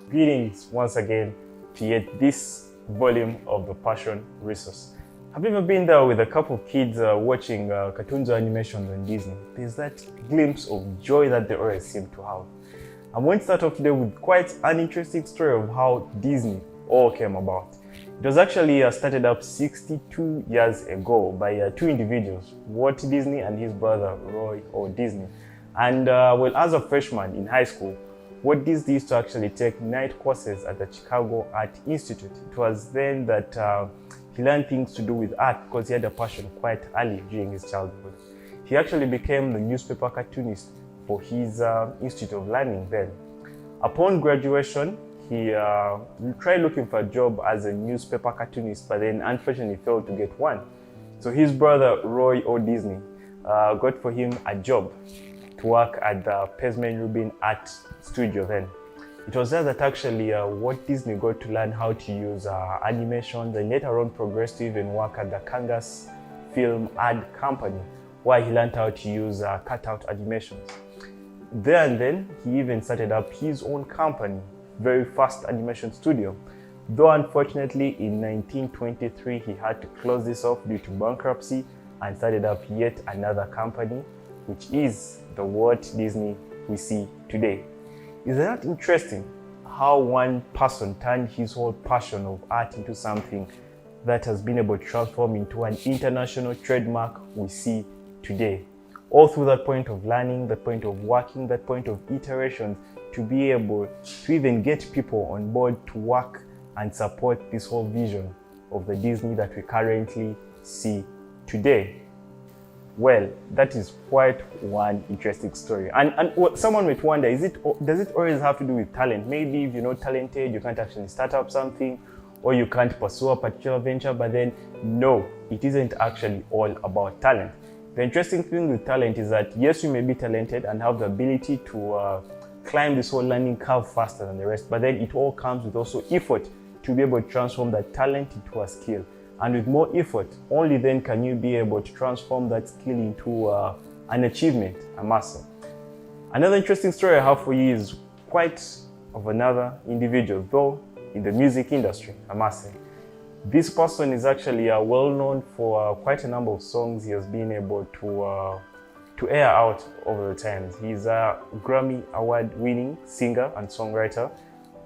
Greetings once again to yet this volume of the Passion Resource. Have you ever been there with a couple of kids watching cartoons or animations on Disney? There's that glimpse of joy that they always seem to have. I'm going to start off today with quite an interesting story of how Disney all came about. It was actually started up 62 years ago by two individuals, Walt Disney and his brother Roy O. Disney. And well, as a freshman in high school, Walt Disney used to actually take night courses at the Chicago Art Institute. It was then that he learned things to do with art because he had a passion quite early during his childhood. He actually became the newspaper cartoonist for his Institute of Learning then. Upon graduation, he tried looking for a job as a newspaper cartoonist, but then unfortunately failed to get one. So his brother Roy O. Disney got for him a job to work at the Pesman Rubin Art Studio then. It was there that actually Walt Disney got to learn how to use animations, and later on progressed to even work at the Kangas Film Ad Company, where he learned how to use cutout animations. There and then, he even started up his own company, very first animation studio. Though unfortunately in 1923 he had to close this off due to bankruptcy and started up yet another company, which is the Walt Disney we see today. Isn't that interesting how one person turned his whole passion of art into something that has been able to transform into an international trademark we see today? All through that point of learning, that point of working, that point of iteration, to be able to even get people on board to work and support this whole vision of the Disney that we currently see today. Well, that is quite one interesting story. And someone might wonder, does it always have to do with talent? Maybe if you're not talented, you can't actually start up something, or you can't pursue a particular venture, but then no, it isn't actually all about talent. The interesting thing with talent is that yes, you may be talented and have the ability to climb this whole learning curve faster than the rest, but then it all comes with also effort to be able to transform that talent into a skill. And with more effort, only then can you be able to transform that skill into an achievement, a master. Another interesting story I have for you is quite of another individual, though in the music industry, I must say. This person is actually well known for quite a number of songs he has been able to air out over the times. He's a Grammy Award-winning singer and songwriter,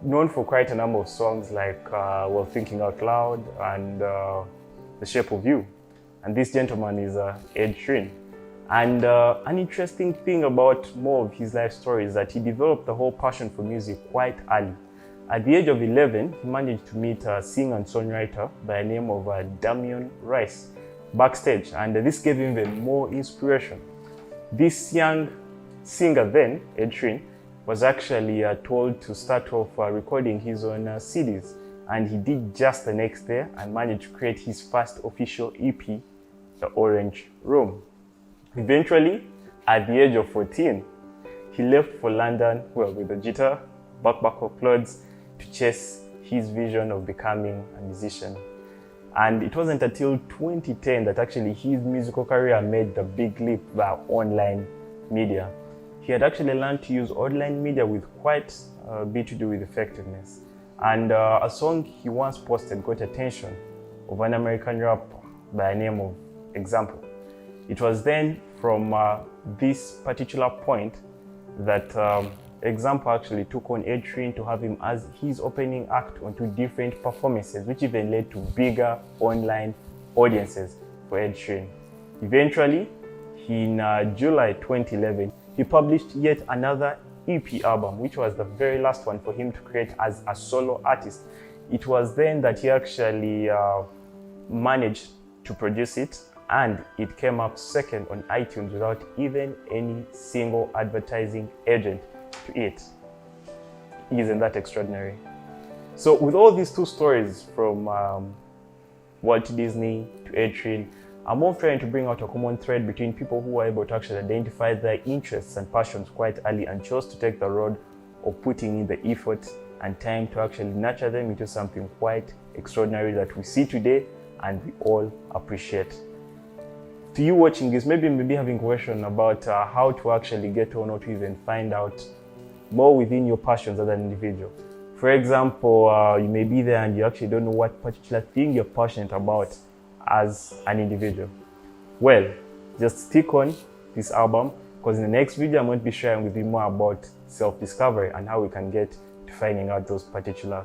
known for quite a number of songs like Well, Thinking Out Loud and The Shape of You. And this gentleman is Ed Sheeran. And an interesting thing about more of his life story is that he developed the whole passion for music quite early. At the age of 11, he managed to meet a singer and songwriter by the name of Damian Rice backstage, and this gave him even more inspiration. This young singer then, Ed Sheeran, was actually told to start off recording his own CDs, and he did just the next day and managed to create his first official EP, The Orange Room. Eventually, at the age of 14, he left for London, well, with a guitar, backpack of clothes, to chase his vision of becoming a musician. And it wasn't until 2010 that actually his musical career made the big leap via online media. He had actually learned to use online media with quite a bit to do with effectiveness. And a song he once posted got attention of an American rapper by the name of Example. It was then from this particular point that Example actually took on Ed Sheeran to have him as his opening act on two different performances, which even led to bigger online audiences for Ed Sheeran. Eventually, in July 2011, he published yet another EP album, which was the very last one for him to create as a solo artist. It was then that he actually managed to produce it, and it came up second on iTunes without even any single advertising agent to it. Isn't that extraordinary? So with all these two stories from Walt Disney to Ed Sheeran, I'm all trying to bring out a common thread between people who are able to actually identify their interests and passions quite early and chose to take the road of putting in the effort and time to actually nurture them into something quite extraordinary that we see today and we all appreciate. To you watching this, maybe having a question about how to actually get on or to even find out more within your passions as an individual. For example, you may be there and you actually don't know what particular thing you're passionate about as an individual. Well, just stick on this album, because in the next video I'm going to be sharing with you more about self-discovery and how we can get to finding out those particular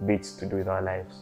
bits to do with our lives.